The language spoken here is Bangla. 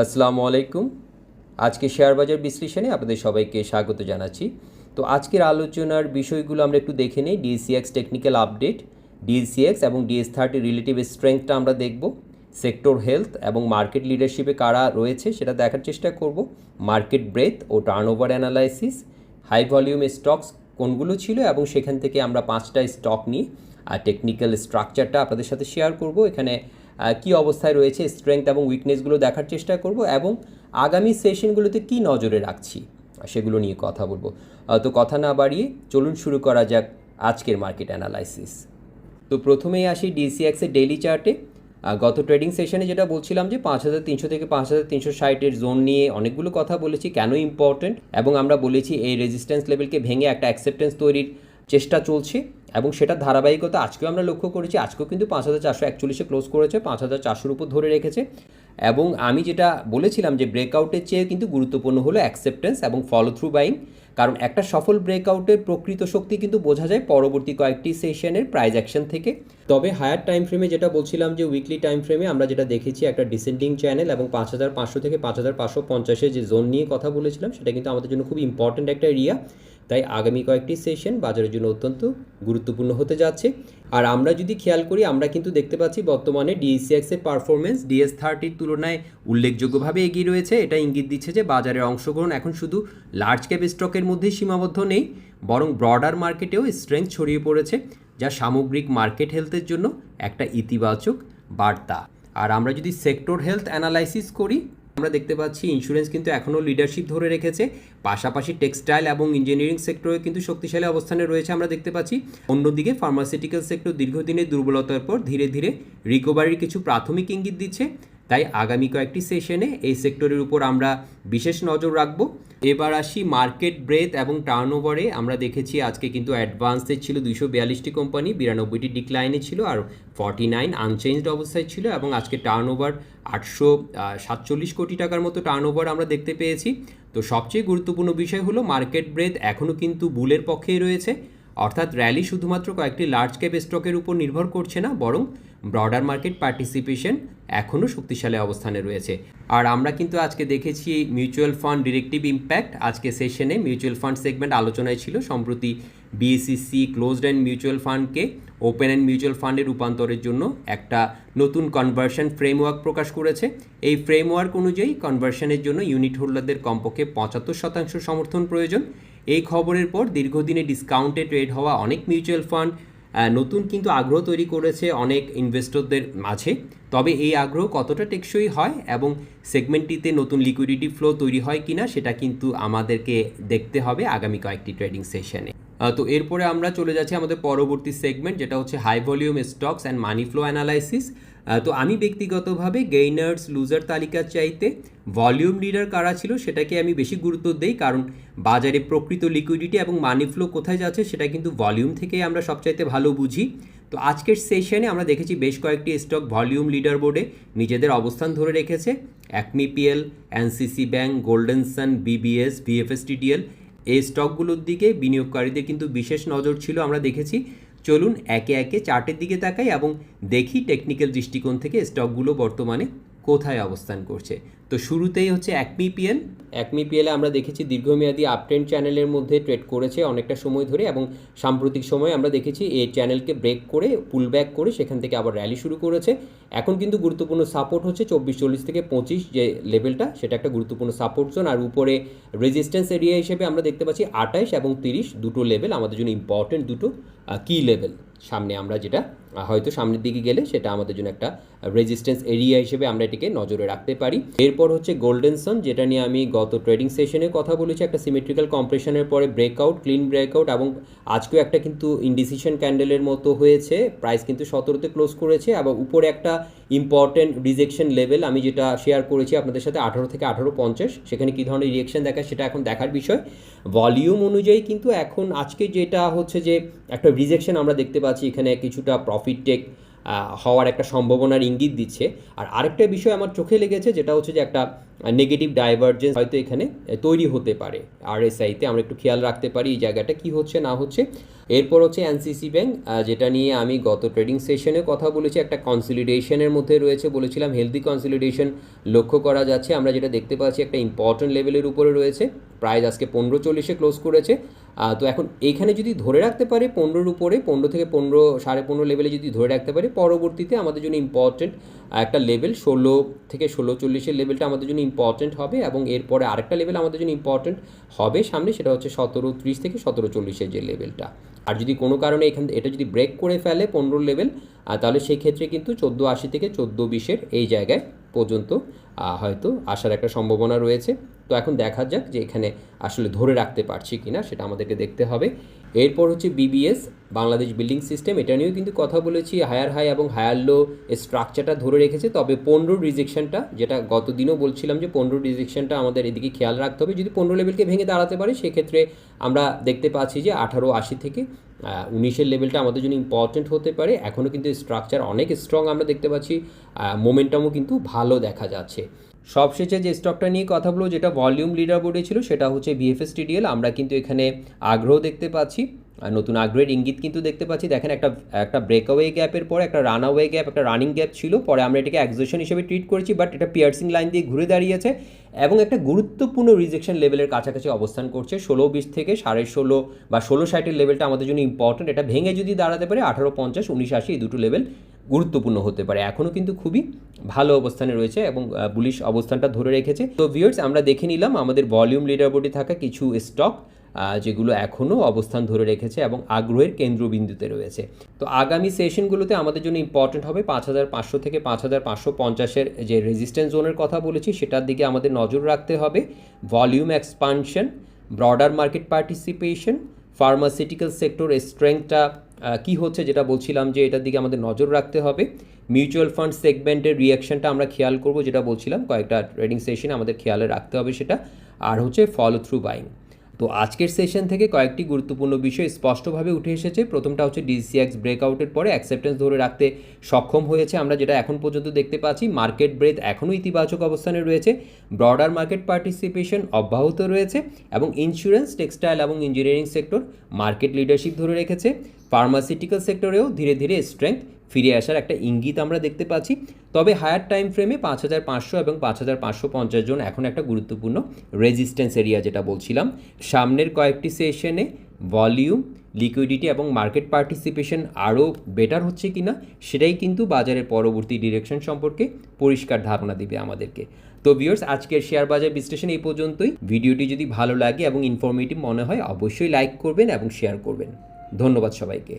আসসালামু আলাইকুম। আজকে শেয়ার বাজার বিশ্লেষণে আপনাদের সবাইকে স্বাগত জানাচ্ছি। তো আজকের আলোচনার বিষয়গুলো আমরা একটু দেখে নেই। ডিএসইএক্স টেকনিক্যাল আপডেট, ডিএসইএক্স এবং ডিএস30 রিলেটিভ স্ট্রেংথটা আমরা দেখব। সেক্টর হেলথ এবং মার্কেট লিডারশিপে কারা রয়েছে সেটা দেখার চেষ্টা করব। মার্কেট ব্রেথ ও turnover analysis, high volume stocks কোনগুলো ছিল এবং সেখান থেকে আমরা 5টা স্টক নিয়ে টেকনিক্যাল স্ট্রাকচারটা আপনাদের সাথে শেয়ার করব। এখানে কি অবস্থায় রয়েছে, স্ট্রেংথ এবং উইকনেসগুলো দেখার চেষ্টা করব এবং আগামী সেশনগুলোতে কি নজরে রাখছি সেগুলো নিয়ে কথা বলবো। তো কথা না বাড়িয়ে চলুন শুরু করা যাক আজকের মার্কেট অ্যানালাইসিস। তো প্রথমেই আসি ডিসিএক্সের ডেইলি চার্টে। গত ট্রেডিং সেশনে যেটা বলছিলাম যে 5300 থেকে 5360-এর জোন নিয়ে অনেকগুলো কথা বলেছি, কেন ইম্পর্টেন্ট, এবং আমরা বলেছি এই রেজিস্ট্যান্স লেভেলকে ভেঙে একটা অ্যাকসেপ্টেন্স তৈরির চেষ্টা চলছে এবং সেটা ধারাবাহিকতা আজকেও আমরা লক্ষ্য করেছি। আজকেও কিন্তু 5441-এ ক্লোজ করেছে, 5400-এর উপর ধরে রেখেছে। এবং আমি যেটা বলেছিলাম যে ব্রেকআউটের চেয়ে কিন্তু গুরুত্বপূর্ণ হলো অ্যাকসেপ্টেন্স এবং ফলো থ্রু বাইং, কারণ একটা সফল ব্রেকআউটের প্রকৃত শক্তি কিন্তু বোঝা যায় পরবর্তী কয়েকটি সেশনের প্রাইস অ্যাকশন থেকে। তবে হায়ার টাইম ফ্রেমে যেটা বলছিলাম যে উইকলি টাইম ফ্রেমে আমরা যেটা দেখেছি একটা ডিসেন্ডিং চ্যানেল এবং 5500 থেকে 5550-এর যে জোন নিয়ে কথা বলেছিলাম সেটা কিন্তু আমাদের জন্য খুব ইম্পর্ট্যান্ট একটা এরিয়া। তাই আগামী কয়েকটি সেশন বাজারের জন্য অত্যন্ত গুরুত্বপূর্ণ হতে যাচ্ছে। আর আমরা যদি খেয়াল করি, আমরা কিন্তু দেখতে পাচ্ছি বর্তমানে ডিএসইএক্সের পারফরমেন্স ডিএস30-র তুলনায় উল্লেখযোগ্যভাবে এগিয়ে রয়েছে। এটা ইঙ্গিত দিচ্ছে যে বাজারের অংশগ্রহণ এখন শুধু লার্জ ক্যাপ স্টকের মধ্যেই সীমাবদ্ধ নেই, বরং ব্রডার মার্কেটেও স্ট্রেংথ ছড়িয়ে পড়েছে, যা সামগ্রিক মার্কেট হেলথের জন্য একটা ইতিবাচক বার্তা। আর আমরা যদি সেক্টর হেলথ অ্যানালাইসিস করি, আমরা দেখতে পাচ্ছি ইন্স্যুরেন্স কিন্তু এখনও লিডারশিপ ধরে রেখেছে, পাশাপাশি টেক্সটাইল এবং ইঞ্জিনিয়ারিং সেক্টরে কিন্তু শক্তিশালী অবস্থানে রয়েছে আমরা দেখতে পাচ্ছি। অন্যদিকে ফার্মাসিউটিক্যাল সেক্টর দীর্ঘদিনের দুর্বলতার পর ধীরে ধীরে রিকভারির কিছু প্রাথমিক ইঙ্গিত দিচ্ছে। তাই আগামী কয়েকটি সেশনে এই সেক্টরের উপর আমরা বিশেষ নজর রাখব। এবার আসি মার্কেট ব্রেথ এবং টার্নওভারে। আমরা দেখেছি আজকে কিন্তু অ্যাডভান্সের ছিল 242টি কোম্পানি, 92টি ডিক্লাইনে ছিল আর 49 আনচেঞ্জড অবস্থায় ছিল, এবং আজকে টার্নওভার 847 কোটি টাকার মতো টার্নওভার আমরা দেখতে পেয়েছি। তো সবচেয়ে গুরুত্বপূর্ণ বিষয় হলো মার্কেট ব্রেথ এখনও কিন্তু বুলের পক্ষেই রয়েছে, অর্থাৎ র্যালি শুধুমাত্র কয়েকটি লার্জ ক্যাপ স্টকের উপর নির্ভর করছে না, বরং ব্রডার মার্কেট পার্টিসিপেশন এখনও শক্তিশালী অবস্থানে রয়েছে। আর আমরা কিন্তু আজকে দেখেছি মিউচুয়াল ফান্ড ডিরেক্টিভ ইম্প্যাক্ট। আজকে সেশনে মিউচুয়াল ফান্ড সেগমেন্ট আলোচনায় ছিল। সম্প্রতি বিএসইসি ক্লোজড এন্ড মিউচুয়াল ফান্ডকে ওপেন এন্ড মিউচুয়াল ফান্ডে রূপান্তরের জন্য একটা নতুন কনভার্সন ফ্রেমওয়ার্ক প্রকাশ করেছে। এই ফ্রেমওয়ার্ক অনুযায়ী কনভার্সনের জন্য ইউনিট হোল্ডারদের কমপক্ষে 75% সমর্থন প্রয়োজন। এই খবরের পর দীর্ঘদিনে ডিসকাউন্টে ট্রেড হওয়া অনেক মিউচুয়াল ফান্ড নতুন কিন্তু আগ্রহ তৈরি করেছে অনেক ইনভেস্টরদের মাঝে। তবে এই আগ্রহ কতটা টেকসই হয় এবং সেগমেন্টটিতে নতুন লিকুইডিটি ফ্লো তৈরি হয় কিনা সেটা কিন্তু আমাদেরকে দেখতে হবে আগামী কয়েকটি ট্রেডিং সেশনে। তো এরপরে আমরা চলে যাচ্ছি আমাদের পরবর্তী সেগমেন্ট, যেটা হচ্ছে high volume stocks and money flow analysis. তো আমি ব্যক্তিগতভাবে গেইনার্স লুজার তালিকার চাইতে ভলিউম লিডার কারা ছিল সেটাকে আমি বেশি গুরুত্ব দেই, কারণ বাজারে প্রকৃত লিকুইডিটি এবং মানি ফ্লো কোথায় যাচ্ছে সেটা কিন্তু ভলিউম থেকেই আমরা সবচাইতে ভালো বুঝি। তো আজকের সেশনে আমরা দেখেছি বেশ কয়েকটি স্টক ভলিউম লিডার বোর্ডে নিজেদের অবস্থান ধরে রেখেছে। Acme PL, NCC Bank, Golden Son, BBS, VFSTDL, এই স্টকগুলোর দিকে বিনিয়োগকারীদের কিন্তু বিশেষ নজর ছিল আমরা দেখেছি। চলুন একে একে চার্টের দিকে তাকাই এবং দেখি টেকনিক্যাল দৃষ্টিকোণ থেকে স্টকগুলো বর্তমানে কোথায় অবস্থান করছে। তো শুরুতেই হচ্ছে অ্যাকমি পিএলে আমরা দেখেছি দীর্ঘমেয়াদী আপট্রেন্ড চ্যানেলের মধ্যে ট্রেড করেছে অনেকটা সময় ধরে, এবং সাম্প্রতিক সময়ে আমরা দেখেছি এই চ্যানেলকে ব্রেক করে পুল ব্যাক করে সেখান থেকে আবার র্যালি শুরু করেছে। এখন কিন্তু গুরুত্বপূর্ণ সাপোর্ট হচ্ছে 2440 থেকে 25 যে লেভেলটা, সেটা একটা গুরুত্বপূর্ণ সাপোর্ট জোন। আর উপরে রেজিস্ট্যান্স এরিয়া হিসেবে আমরা দেখতে পাচ্ছি 28 এবং 30 দুটো লেভেল আমাদের জন্য ইম্পর্টেন্ট, দুটো কি লেভেল। সামনে আমরা যেটা হয়তো সামনের দিকে গেলে সেটা আমাদের জন্য একটা রেজিস্ট্যান্স এরিয়া হিসেবে আমরা এটিকে নজরে রাখতে পারি। এরপর হচ্ছে গোল্ডেন সান, যেটা নিয়ে আমি গত ট্রেডিং সেশনে কথা বলেছি। একটা সিমেট্রিক্যাল কম্প্রেশনের পরে ব্রেকআউট, ক্লিন ব্রেকআউট, এবং আজকেও একটা কিন্তু ইনডিসিশন ক্যান্ডেলের মতো হয়েছে। প্রাইস কিন্তু 17তে ক্লোজ করেছে এবং উপরে একটা ইম্পর্টেন্ট রিজেকশন লেভেল আমি যেটা শেয়ার করেছি আপনাদের সাথে 18 থেকে 1850, সেখানে কী ধরনের রিয়েকশন দেখায় সেটা এখন দেখার বিষয়। ভলিউম অনুযায়ী কিন্তু এখন আজকে যেটা হচ্ছে যে একটা রিজেকশন আমরা দেখতে পাচ্ছি, এখানে কিছুটা প্রফিট টেক হওয়ার একটা সম্ভাবনার ইঙ্গিত দিচ্ছে। আর আরেকটা বিষয় আমার চোখে লেগেছে, যেটা হচ্ছে যে একটা নেগেটিভ ডাইভারজেন্স হয়তো এখানে তৈরি হতে পারে। আরএসআইতে আমরা একটু খেয়াল রাখতে পারি এই জায়গাটা কি হচ্ছে না হচ্ছে। এরপর হচ্ছে এনসিসি ব্যাংক, যেটা নিয়ে আমি গত ট্রেডিং সেশনে কথা বলেছি, একটা কনসলিডেশনের মধ্যে রয়েছে, বলেছিলাম হেলদি কনসলিডেশন লক্ষ্য করা যাচ্ছে। আমরা যেটা দেখতে পাচ্ছি একটা ইম্পর্টেন্ট লেভেলের উপরে রয়েছে, প্রাইস আজকে 15.40-এ ক্লোজ করেছে। তো এখন এইখানে যদি ধরে রাখতে পারে 15-র উপরে, 15 থেকে 15, 15.5 লেভেলে যদি ধরে রাখতে পারে, পরবর্তীতে আমাদের জন্য ইম্পর্টেন্ট একটা লেভেল 16 থেকে 16.40-এর লেভেলটা আমাদের জন্য ইম্পর্টেন্ট হবে, এবং এরপরে আরেকটা লেভেল আমাদের জন্য ইম্পর্টেন্ট হবে সামনে, সেটা হচ্ছে 17.30 থেকে 17.40-এর যে লেভেলটা। আর যদি কোনো কারণে এটা যদি ব্রেক করে ফেলে 15 লেভেল, তাহলে সেই ক্ষেত্রে কিন্তু 14.80 থেকে 14.20-এর এই জায়গায় পর্যন্ত হয়তো আসার একটা সম্ভাবনা রয়েছে। তো এখন দেখা যাক যে এখানে আসলে ধরে রাখতে পারছি কি না, সেটা আমাদেরকে দেখতে হবে। এরপর হচ্ছে বিবিএস, বাংলাদেশ বিল্ডিং সিস্টেম, এটা নিয়েও কিন্তু কথা বলেছি। হায়ার হাই এবং হায়ার লো স্ট্রাকচারটা ধরে রেখেছে, তবে 15 রিজেকশনটা, যেটা গত দিনও বলছিলাম যে 15 রিজেকশনটা আমাদের এদিকে খেয়াল রাখতে হবে। যদি 15 লেভেলকে ভেঙে দাঁড়াতে পারে, সেক্ষেত্রে আমরা দেখতে পাচ্ছি যে 18.80 থেকে 19-এর লেভেলটা আমাদের জন্য ইম্পর্টেন্ট হতে পারে। এখনও কিন্তু স্ট্রাকচার অনেক স্ট্রং আমরা দেখতে পাচ্ছি, মোমেন্টামও কিন্তু ভালো দেখা যাচ্ছে। সবশেষে যে স্টকটা নিয়ে কথা বলবো, যেটা ভলিউম লিডার বোর্ডে ছিল, সেটা হচ্ছে VFSTDL। আমরা কিন্তু এখানে আগ্রহ দেখতে পাচ্ছি, নতুন আগ্রহের ইঙ্গিত কিন্তু দেখতে পাচ্ছি। দেখেন একটা ব্রেকআওয়ে গ্যাপের পরে একটা রানআওয়ে গ্যাপ, একটা রানিং গ্যাপ ছিল, পরে আমরা এটাকে এক্সোশন হিসেবে ট্রিট করেছি, বাট এটা পিয়ার্সিং লাইন দিয়ে ঘুরে দাঁড়িয়েছে এবং একটা গুরুত্বপূর্ণ রিজেকশন লেভেলের কাছাকাছি অবস্থান করছে। 16.20 থেকে 16.5 বা 16.60-এর লেভেলটা আমাদের জন্য ইম্পর্টেন্ট। এটা ভেঙে যদি দাঁড়াতে পারে 18.50, 19.80 এই দুটো লেভেল গুরুত্বপূর্ণ হতে পারে। এখনও কিন্তু খুবই ভালো অবস্থানে রয়েছে এবং বুলিশ অবস্থানটা ধরে রেখেছে। তো ভিউয়ার্স, আমরা দেখে নিলাম আমাদের ভলিউম লিডার বোর্ডে থাকা কিছু স্টক যেগুলো এখনও অবস্থান ধরে রেখেছে এবং আগ্রহের কেন্দ্রবিন্দুতে রয়েছে। তো আগামী সেশনগুলোতে আমাদের জন্য ইম্পর্টেন্ট হবে 5,500 থেকে 5,550-এর যে রেজিস্ট্যান্স জোনের কথা বলেছি, সেটার দিকে আমাদের নজর রাখতে হবে। Volume expansion, broader market participation, pharmaceutical sector স্ট্রেংথটা কী হচ্ছে, যেটা বলছিলাম যে এটার দিকে আমাদের নজর রাখতে হবে। মিউচুয়াল ফান্ড সেগমেন্টের রিয়াকশনটা আমরা খেয়াল করব, যেটা বলছিলাম কয়েকটা ট্রেডিং সেশনে আমাদের খেয়ালে রাখতে হবে সেটা। আর হচ্ছে ফলো থ্রু বাইং। তো আজকের সেশন থেকে কয়েকটি গুরুত্বপূর্ণ বিষয় স্পষ্টভাবে উঠে এসেছে। প্রথমটা হচ্ছে ডিসিএক্স ব্রেকআউটের পরে অ্যাকসেপ্টেন্স ধরে রাখতে সক্ষম হয়েছে, আমরা যেটা এখন পর্যন্ত দেখতে পাচ্ছি। মার্কেট ব্রেথ এখনও ইতিবাচক অবস্থানে রয়েছে, ব্রডার মার্কেট পার্টিসিপেশন অব্যাহত রয়েছে এবং ইন্স্যুরেন্স, টেক্সটাইল এবং ইঞ্জিনিয়ারিং সেক্টর মার্কেট লিডারশিপ ধরে রেখেছে। ফার্মাসিউটিক্যাল সেক্টরেও ধীরে ধীরে স্ট্রেংথ ফিরে আসার একটা ইঙ্গিত আমরা দেখতে পাচ্ছি। তবে হায়ার টাইম ফ্রেমে 5,500 এবং 5,550 জন এখন একটা গুরুত্বপূর্ণ রেজিস্ট্যান্স এরিয়া, যেটা বলছিলাম। সামনের কয়েকটি সেশনে ভলিউম, লিকুইডিটি এবং মার্কেট পার্টিসিপেশন আরও বেটার হচ্ছে কি না, সেটাই কিন্তু বাজারের পরবর্তী ডিরেকশন সম্পর্কে পরিষ্কার ধারণা দিবে আমাদেরকে। তো ভিউয়ার্স, আজকের শেয়ার বাজার বিশ্লেষণ এই পর্যন্তই। ভিডিওটি যদি ভালো লাগে এবং ইনফরমেটিভ মনে হয়, অবশ্যই লাইক করবেন এবং শেয়ার করবেন। ধন্যবাদ সবাইকে।